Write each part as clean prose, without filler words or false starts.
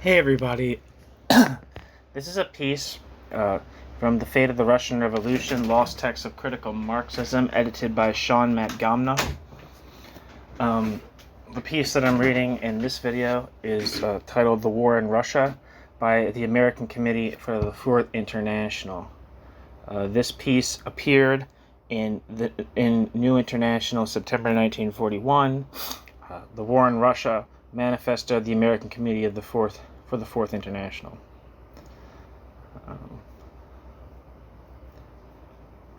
Hey everybody, this is a piece from The Fate of the Russian Revolution, Lost Texts of Critical Marxism, edited by Matgamna. The piece that I'm reading in this video is titled The War in Russia by the American Committee for the Fourth International. This piece appeared in New International, September 1941, The War in Russia, Manifesto of the American Committee of the Fourth International.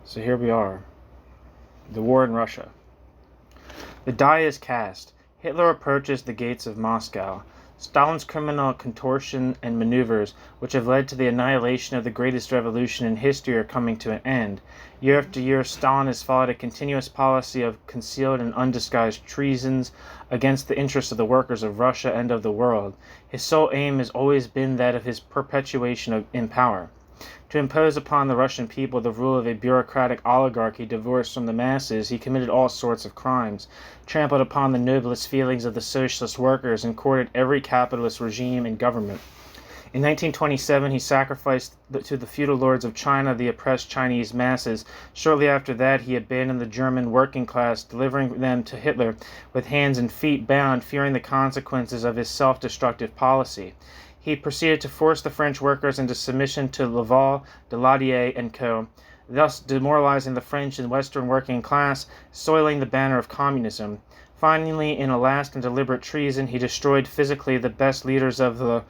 So here we are. The War in Russia. The die is cast. Hitler approaches the gates of Moscow. Stalin's criminal contortion and maneuvers, which have led to the annihilation of the greatest revolution in history, are coming to an end. Year after year, Stalin has followed a continuous policy of concealed and undisguised treasons against the interests of the workers of Russia and of the world. His sole aim has always been that of his perpetuation in power. To impose upon the Russian people the rule of a bureaucratic oligarchy divorced from the masses, he committed all sorts of crimes, trampled upon the noblest feelings of the socialist workers, and courted every capitalist regime and government. In 1927, he sacrificed to the feudal lords of China the oppressed Chinese masses. Shortly after that, he abandoned the German working class, delivering them to Hitler with hands and feet bound, fearing the consequences of his self-destructive policy. He proceeded to force the French workers into submission to Laval, Daladier, and Co., thus demoralizing the French and Western working class, soiling the banner of communism. Finally, in a last and deliberate treason, he destroyed physically the best leaders of the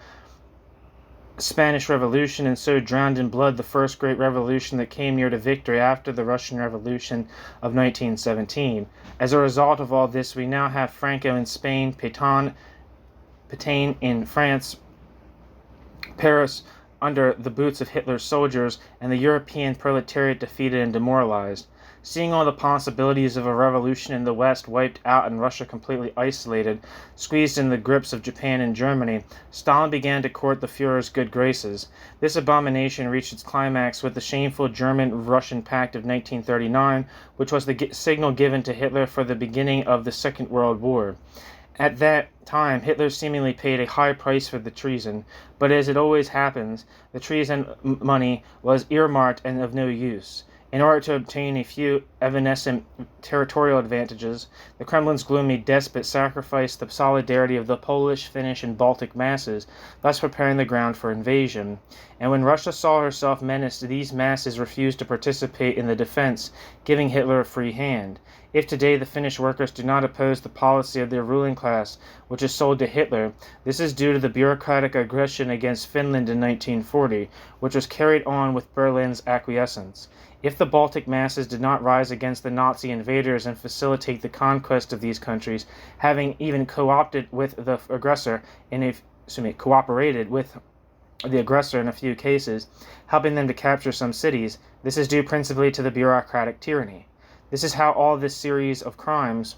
Spanish Revolution, and so drowned in blood the first great revolution that came near to victory after the Russian Revolution of 1917. As a result of all this, we now have Franco in Spain, Pétain in France, Paris under the boots of Hitler's soldiers, and the European proletariat defeated and demoralized. Seeing all the possibilities of a revolution in the West wiped out and Russia completely isolated, squeezed in the grips of Japan and Germany, Stalin began to court the Führer's good graces. This abomination reached its climax with the shameful German-Russian Pact of 1939, which was the signal given to Hitler for the beginning of the Second World War. At that time, Hitler seemingly paid a high price for the treason, but as it always happens, the treason money was earmarked and of no use. In order to obtain a few evanescent territorial advantages, the Kremlin's gloomy despot sacrificed the solidarity of the Polish, Finnish, and Baltic masses, thus preparing the ground for invasion. And when Russia saw herself menaced, these masses refused to participate in the defense, giving Hitler a free hand. If today the Finnish workers do not oppose the policy of their ruling class, which is sold to Hitler, this is due to the bureaucratic aggression against Finland in 1940, which was carried on with Berlin's acquiescence. If the Baltic masses did not rise against the Nazi invaders and facilitate the conquest of these countries, having even cooperated with the aggressor in a few cases, helping them to capture some cities, this is due principally to the bureaucratic tyranny. This is how all this series of crimes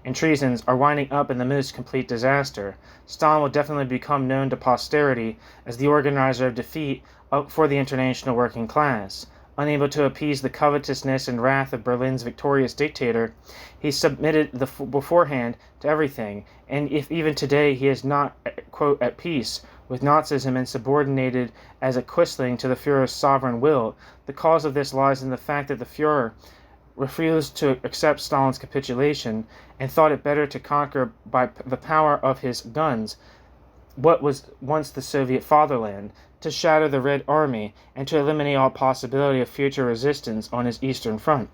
and treasons are winding up in the most complete disaster. Stalin will definitely become known to posterity as the organizer of defeat for the international working class. Unable to appease the covetousness and wrath of Berlin's victorious dictator, he submitted beforehand to everything, and if even today he is not, quote, at peace with Nazism and subordinated as a quisling to the Führer's sovereign will, the cause of this lies in the fact that the Führer refused to accept Stalin's capitulation and thought it better to conquer by the power of his guns what was once the Soviet fatherland, to shatter the Red Army, and to eliminate all possibility of future resistance on his eastern front.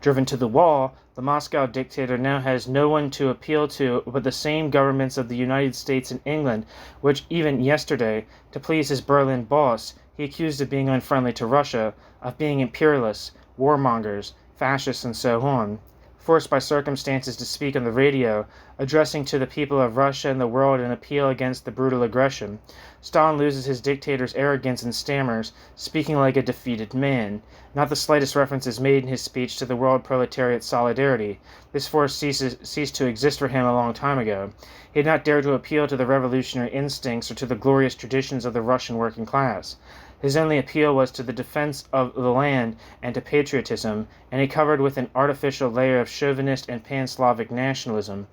Driven to the wall, the Moscow dictator now has no one to appeal to but the same governments of the United States and England, which even yesterday, to please his Berlin boss, he accused of being unfriendly to Russia, of being imperialists, warmongers, fascists, and so on. Forced by circumstances to speak on the radio, addressing to the people of Russia and the world an appeal against the brutal aggression, Stalin loses his dictator's arrogance and stammers, speaking like a defeated man. Not the slightest reference is made in his speech to the world proletariat solidarity. This force ceased to exist for him a long time ago. He had not dared to appeal to the revolutionary instincts or to the glorious traditions of the Russian working class. His only appeal was to the defense of the land and to patriotism, and he covered with an artificial layer of chauvinist and pan-Slavic nationalism.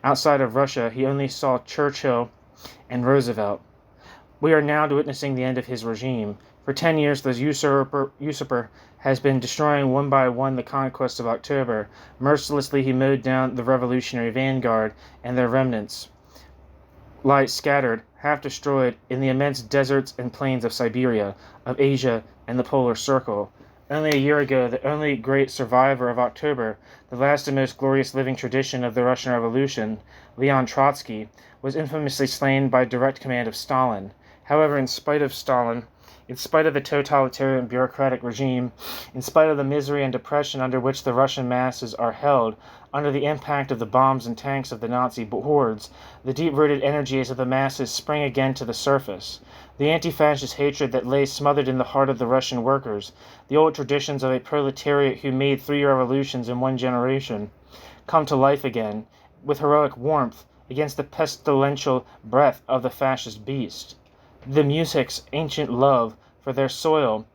Outside of Russia, he only saw Churchill and Roosevelt. We are now witnessing the end of his regime. For 10 years, the usurper has been destroying one by one the conquests of October. Mercilessly, he mowed down the revolutionary vanguard, and their remnants lie scattered, half destroyed, in the immense deserts and plains of Siberia, of Asia, and the polar circle. Only a year ago, the only great survivor of October, the last and most glorious living tradition of the Russian Revolution, Leon Trotsky, was infamously slain by direct command of Stalin. However, in spite of Stalin, in spite of the totalitarian bureaucratic regime, in spite of the misery and depression under which the Russian masses are held, under the impact of the bombs and tanks of the Nazi hordes, the deep-rooted energies of the masses spring again to the surface. The anti-fascist hatred that lay smothered in the heart of the Russian workers, the old traditions of a proletariat who made 3 revolutions in one generation, come to life again, with heroic warmth, against the pestilential breath of the fascist beast. The music's ancient love for their soil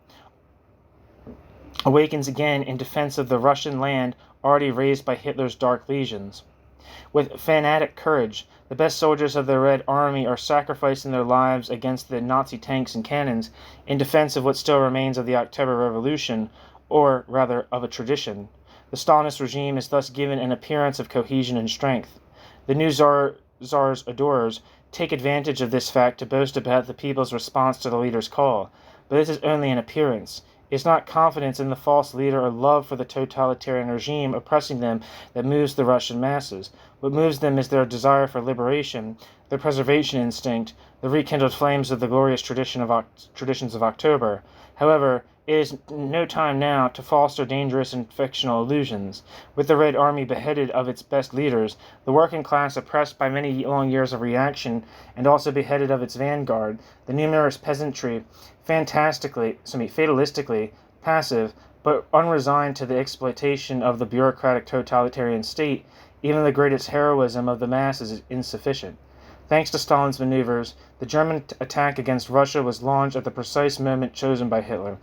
awakens again in defense of the Russian land already razed by Hitler's dark legions. With fanatic courage, the best soldiers of the Red Army are sacrificing their lives against the Nazi tanks and cannons in defense of what still remains of the October Revolution, or rather of a tradition. The Stalinist regime is thus given an appearance of cohesion and strength. The new Tsar's adorers take advantage of this fact to boast about the people's response to the leader's call, but this is only an appearance. It is not confidence in the false leader or love for the totalitarian regime oppressing them that moves the Russian masses. What moves them is their desire for liberation, their preservation instinct, the rekindled flames of the glorious traditions of October. However, it is no time now to foster dangerous and fictional illusions. With the Red Army beheaded of its best leaders, the working class oppressed by many long years of reaction, and also beheaded of its vanguard, the numerous peasantry, fatalistically passive, but unresigned to the exploitation of the bureaucratic totalitarian state, even the greatest heroism of the masses is insufficient. Thanks to Stalin's maneuvers, the German attack against Russia was launched at the precise moment chosen by Hitler.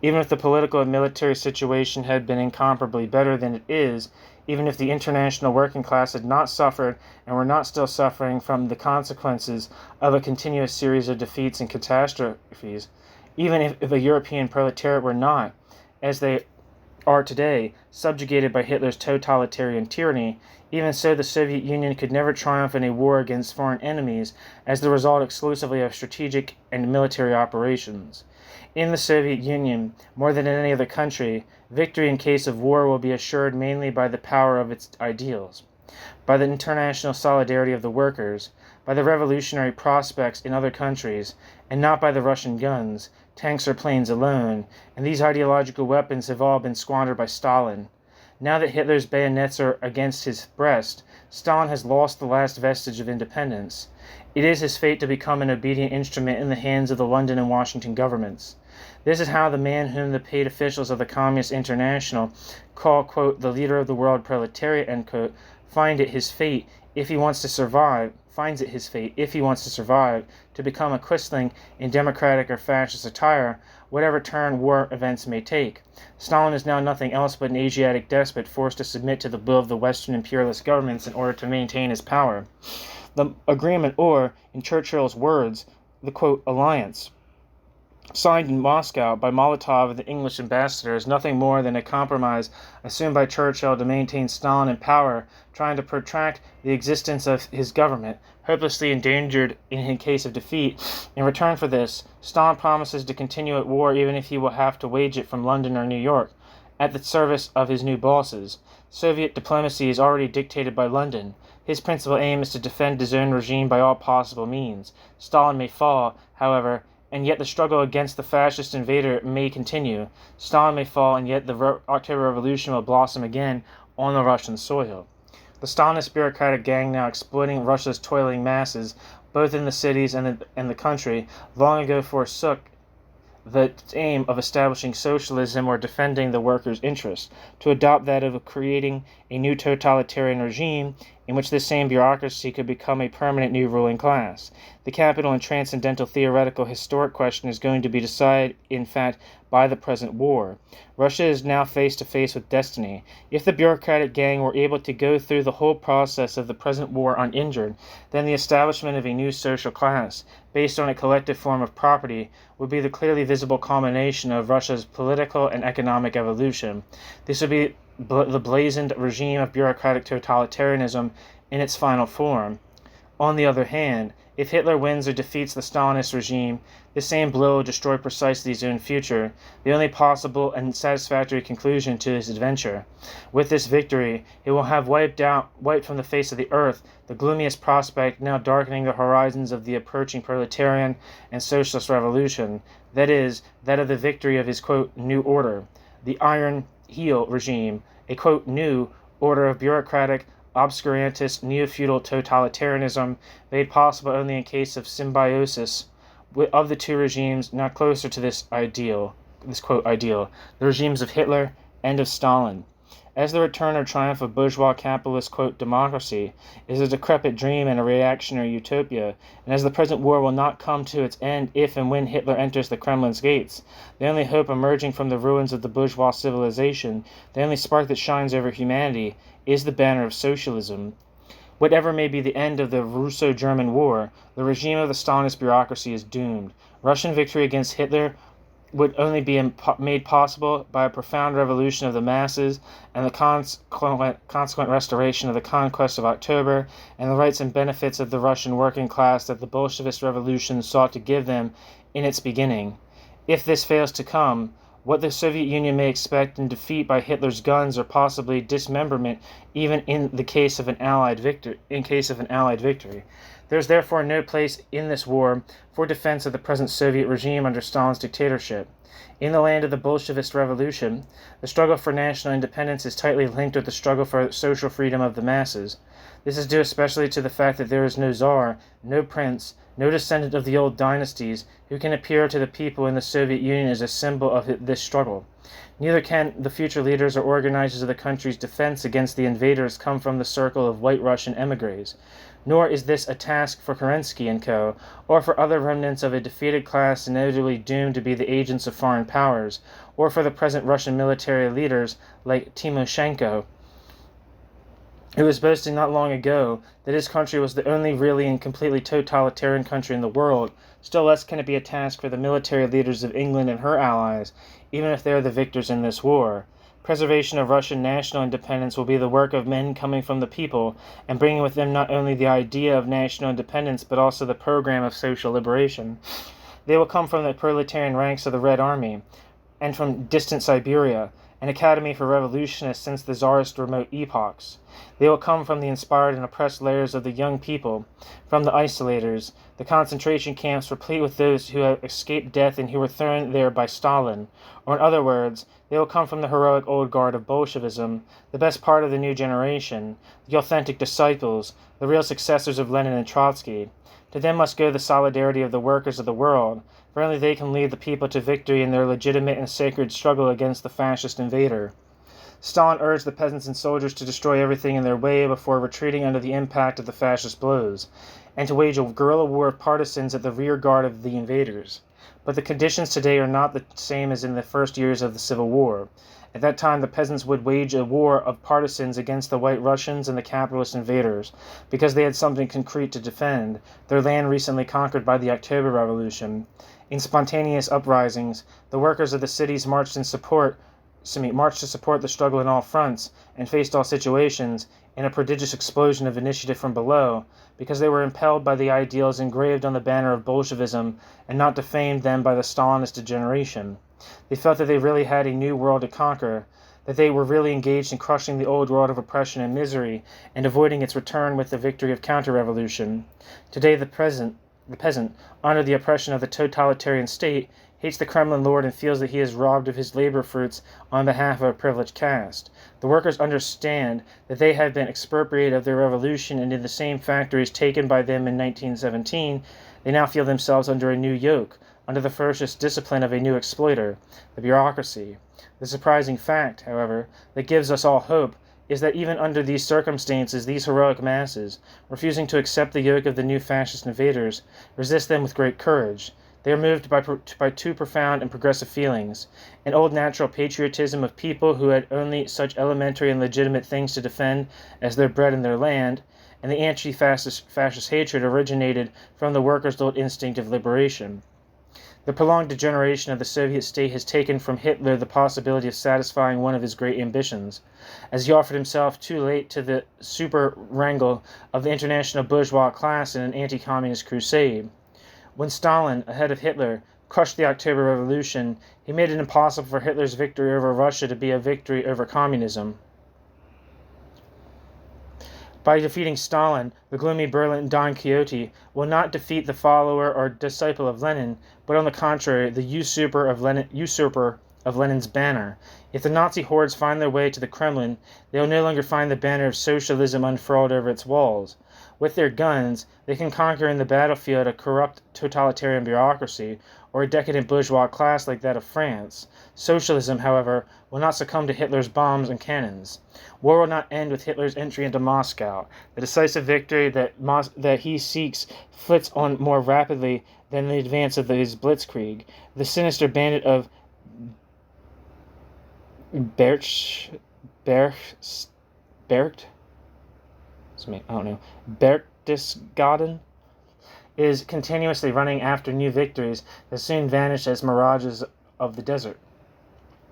Even if the political and military situation had been incomparably better than it is, even if the international working class had not suffered and were not still suffering from the consequences of a continuous series of defeats and catastrophes, even if a European proletariat were not, as they are today, subjugated by Hitler's totalitarian tyranny, even so the Soviet Union could never triumph in a war against foreign enemies as the result exclusively of strategic and military operations. In the Soviet Union, more than in any other country, victory in case of war will be assured mainly by the power of its ideals, by the international solidarity of the workers, by the revolutionary prospects in other countries, and not by the Russian guns, tanks or planes alone, and these ideological weapons have all been squandered by Stalin. Now that Hitler's bayonets are against his breast, Stalin has lost the last vestige of independence. It is his fate to become an obedient instrument in the hands of the London and Washington governments. This is how the man whom the paid officials of the Communist International call, quote, the leader of the world proletariat, end quote, finds it his fate if he wants to survive, to become a quisling in democratic or fascist attire, whatever turn war events may take. Stalin is now nothing else but an Asiatic despot forced to submit to the will of the Western imperialist governments in order to maintain his power. The agreement, or, in Churchill's words, the, quote, alliance, signed in Moscow by Molotov and the English ambassador, is nothing more than a compromise assumed by Churchill to maintain Stalin in power, trying to protract the existence of his government, hopelessly endangered in case of defeat. In return for this, Stalin promises to continue at war even if he will have to wage it from London or New York, at the service of his new bosses. Soviet diplomacy is already dictated by London. His principal aim is to defend his own regime by all possible means. Stalin may fall, however, and yet the struggle against the fascist invader may continue. Stalin may fall, and yet the October Revolution will blossom again on the Russian soil. The Stalinist bureaucratic gang, now exploiting Russia's toiling masses, both in the cities and the country, long ago forsook the aim of establishing socialism or defending the workers' interests, to adopt that of creating a new totalitarian regime in which this same bureaucracy could become a permanent new ruling class. The capital and transcendental theoretical historic question is going to be decided, in fact, by the present war. Russia is now face to face with destiny. If the bureaucratic gang were able to go through the whole process of the present war uninjured, then the establishment of a new social class, based on a collective form of property, would be the clearly visible culmination of Russia's political and economic evolution. This would be the blazoned regime of bureaucratic totalitarianism in its final form. On the other hand, if Hitler wins or defeats the Stalinist regime, this same blow will destroy precisely his own future, the only possible and satisfactory conclusion to his adventure. With this victory, he will have wiped from the face of the earth the gloomiest prospect now darkening the horizons of the approaching proletarian and socialist revolution, that is, that of the victory of his, quote, new order, the Iron Heel regime, a, quote, new order of bureaucratic, obscurantist, neo-feudal totalitarianism made possible only in case of symbiosis of the two regimes now closer to this quote, ideal, the regimes of Hitler and of Stalin. As the return or triumph of bourgeois capitalist, quote, democracy is a decrepit dream and a reactionary utopia, and as the present war will not come to its end if and when Hitler enters the Kremlin's gates, the only hope emerging from the ruins of the bourgeois civilization, the only spark that shines over humanity, is the banner of socialism. Whatever may be the end of the Russo-German War, the regime of the Stalinist bureaucracy is doomed. Russian victory against Hitler would only be made possible by a profound revolution of the masses and the consequent restoration of the conquest of October and the rights and benefits of the Russian working class that the Bolshevist revolution sought to give them in its beginning. If this fails to come, what the Soviet Union may expect in defeat by Hitler's guns or possibly dismemberment even in the case of an Allied victory. There is therefore no place in this war for defense of the present Soviet regime under Stalin's dictatorship. In the land of the Bolshevist revolution, the struggle for national independence is tightly linked with the struggle for social freedom of the masses. This is due especially to the fact that there is no czar, no prince, no descendant of the old dynasties who can appear to the people in the Soviet Union as a symbol of this struggle. Neither can the future leaders or organizers of the country's defense against the invaders come from the circle of white Russian emigres. Nor is this a task for Kerensky and co., or for other remnants of a defeated class inevitably doomed to be the agents of foreign powers, or for the present Russian military leaders like Timoshenko, who was boasting not long ago that his country was the only really and completely totalitarian country in the world. Still less can it be a task for the military leaders of England and her allies, even if they are the victors in this war. Preservation of Russian national independence will be the work of men coming from the people and bringing with them not only the idea of national independence but also the program of social liberation. They will come from the proletarian ranks of the Red Army and from distant Siberia, an academy for revolutionists since the Tsarist remote epochs. They will come from the inspired and oppressed layers of the young people, from the isolators, the concentration camps replete with those who have escaped death and who were thrown there by Stalin, or in other words, they will come from the heroic old guard of Bolshevism, the best part of the new generation, the authentic disciples, the real successors of Lenin and Trotsky. To them must go the solidarity of the workers of the world, for only they can lead the people to victory in their legitimate and sacred struggle against the fascist invader. Stalin urged the peasants and soldiers to destroy everything in their way before retreating under the impact of the fascist blows, and to wage a guerrilla war of partisans at the rear guard of the invaders. But the conditions today are not the same as in the first years of the Civil War. At that time, the peasants would wage a war of partisans against the White Russians and the capitalist invaders, because they had something concrete to defend, their land recently conquered by the October Revolution. In spontaneous uprisings, the workers of the cities marched to support the struggle in all fronts, and faced all situations in a prodigious explosion of initiative from below, because they were impelled by the ideals engraved on the banner of Bolshevism and not defamed them by the Stalinist degeneration. They felt that they really had a new world to conquer, that they were really engaged in crushing the old world of oppression and misery and avoiding its return with the victory of counter-revolution. Today the peasant, under the oppression of the totalitarian state, hates the Kremlin lord and feels that he is robbed of his labor fruits on behalf of a privileged caste. The workers understand that they have been expropriated of their revolution, and in the same factories taken by them in 1917, they now feel themselves under a new yoke, under the ferocious discipline of a new exploiter, the bureaucracy. The surprising fact, however, that gives us all hope is that even under these circumstances, these heroic masses, refusing to accept the yoke of the new fascist invaders, resist them with great courage. They are moved by two profound and progressive feelings: an old natural patriotism of people who had only such elementary and legitimate things to defend as their bread and their land, and the anti-fascist hatred originated from the workers' old instinct of liberation. The prolonged degeneration of the Soviet state has taken from Hitler the possibility of satisfying one of his great ambitions, as he offered himself too late to the super-wrangle of the international bourgeois class in an anti-communist crusade. When Stalin, ahead of Hitler, crushed the October Revolution, he made it impossible for Hitler's victory over Russia to be a victory over communism. By defeating Stalin, the gloomy Berlin Don Quixote will not defeat the follower or disciple of Lenin, but on the contrary, the usurper of Lenin's banner. If the Nazi hordes find their way to the Kremlin, they will no longer find the banner of socialism unfurled over its walls. With their guns, they can conquer in the battlefield a corrupt totalitarian bureaucracy or a decadent bourgeois class like that of France. Socialism, however, will not succumb to Hitler's bombs and cannons. War will not end with Hitler's entry into Moscow. The decisive victory that he seeks flits on more rapidly than the advance of his blitzkrieg. The sinister bandit of Berchtesgaden is continuously running after new victories that soon vanish as mirages of the desert.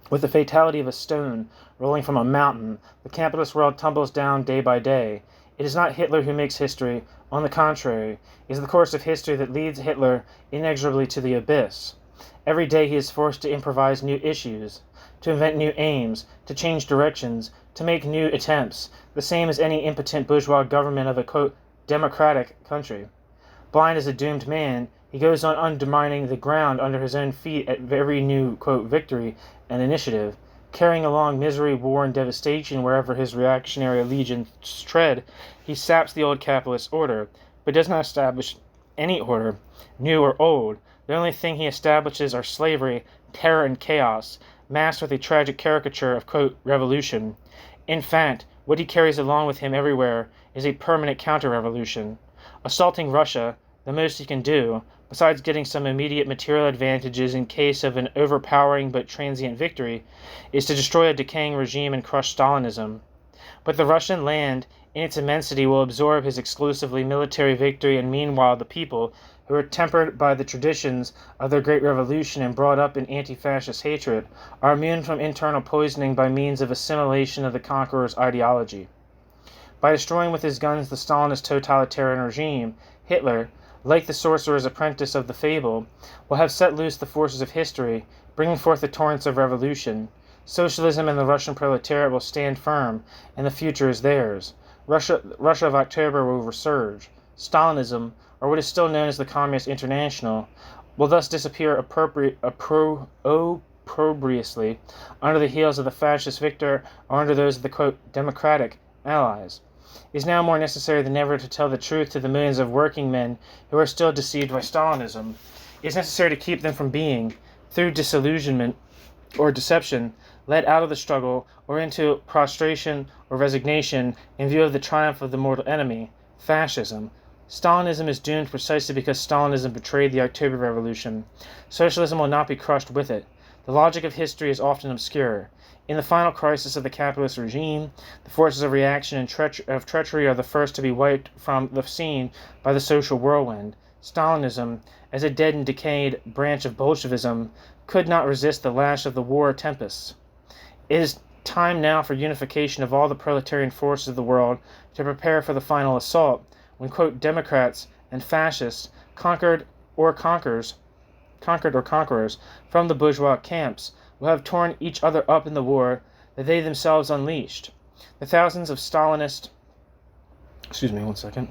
With the fatality of a stone rolling from a mountain, the capitalist world tumbles down day by day. It is not Hitler who makes history. On the contrary, it is the course of history that leads Hitler inexorably to the abyss. Every day he is forced to improvise new issues, to invent new aims, to change directions, to make new attempts, the same as any impotent bourgeois government of a, quote, democratic country. Blind as a doomed man, he goes on undermining the ground under his own feet at every new, quote, victory and initiative, carrying along misery, war, and devastation wherever his reactionary legions tread. He saps the old capitalist order, but does not establish any order, new or old. The only thing he establishes are slavery, terror, and chaos, masked with a tragic caricature of, quote, revolution. In fact, what he carries along with him everywhere is a permanent counter-revolution. Assaulting Russia, the most he can do, besides getting some immediate material advantages in case of an overpowering but transient victory, is to destroy a decaying regime and crush Stalinism. But the Russian land, in its immensity, will absorb his exclusively military victory, and meanwhile the people, who are tempered by the traditions of their great revolution and brought up in anti-fascist hatred, are immune from internal poisoning by means of assimilation of the conqueror's ideology. By destroying with his guns the Stalinist totalitarian regime, Hitler, like the sorcerer's apprentice of the fable, will have set loose the forces of history, bringing forth the torrents of revolution. Socialism and the Russian proletariat will stand firm, and the future is theirs. Russia of October will resurge. Stalinism, or what is still known as the Communist International, will thus disappear opprobriously under the heels of the fascist victor or under those of the, quote, democratic allies. It is now more necessary than ever to tell the truth to the millions of working men who are still deceived by Stalinism. It is necessary to keep them from being, through disillusionment or deception, led out of the struggle or into prostration or resignation in view of the triumph of the mortal enemy, fascism. Stalinism is doomed precisely because Stalinism betrayed the October Revolution. Socialism will not be crushed with it. The logic of history is often obscure. In the final crisis of the capitalist regime, the forces of reaction and treachery are the first to be wiped from the scene by the social whirlwind. Stalinism, as a dead and decayed branch of Bolshevism, could not resist the lash of the war tempests. It is time now for unification of all the proletarian forces of the world to prepare for the final assault, when, quote, Democrats and fascists, conquered or conquerors from the bourgeois camps, will have torn each other up in the war that they themselves unleashed. The thousands of Stalinist... Excuse me one second.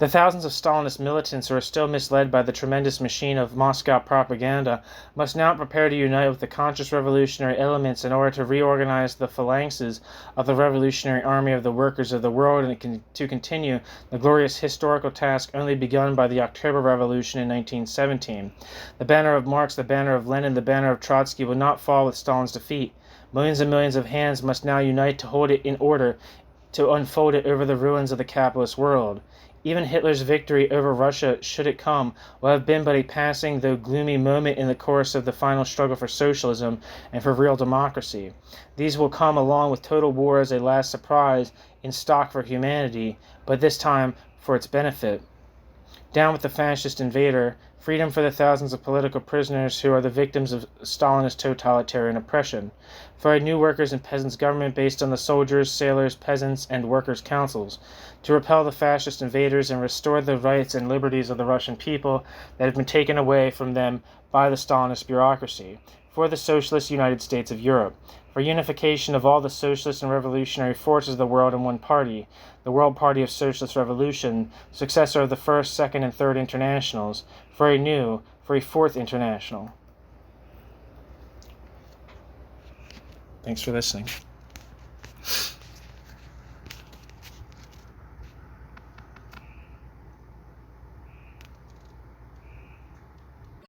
The thousands of Stalinist militants who are still misled by the tremendous machine of Moscow propaganda must now prepare to unite with the conscious revolutionary elements in order to reorganize the phalanxes of the revolutionary army of the workers of the world and to continue the glorious historical task only begun by the October Revolution in 1917. The banner of Marx, the banner of Lenin, the banner of Trotsky will not fall with Stalin's defeat. Millions and millions of hands must now unite to hold it in order to unfold it over the ruins of the capitalist world. Even Hitler's victory over Russia, should it come, will have been but a passing though gloomy moment in the course of the final struggle for socialism and for real democracy. These will come along with total war as a last surprise in stock for humanity, but this time for its benefit. Down with the fascist invader, freedom for the thousands of political prisoners who are the victims of Stalinist totalitarian oppression, for a new workers' and peasants' government based on the soldiers, sailors, peasants, and workers' councils, to repel the fascist invaders and restore the rights and liberties of the Russian people that have been taken away from them by the Stalinist bureaucracy, for the socialist United States of Europe, for unification of all the socialist and revolutionary forces of the world in one party, the World Party of Socialist Revolution, successor of the First, Second, and Third Internationals, for a fourth international. Thanks for listening.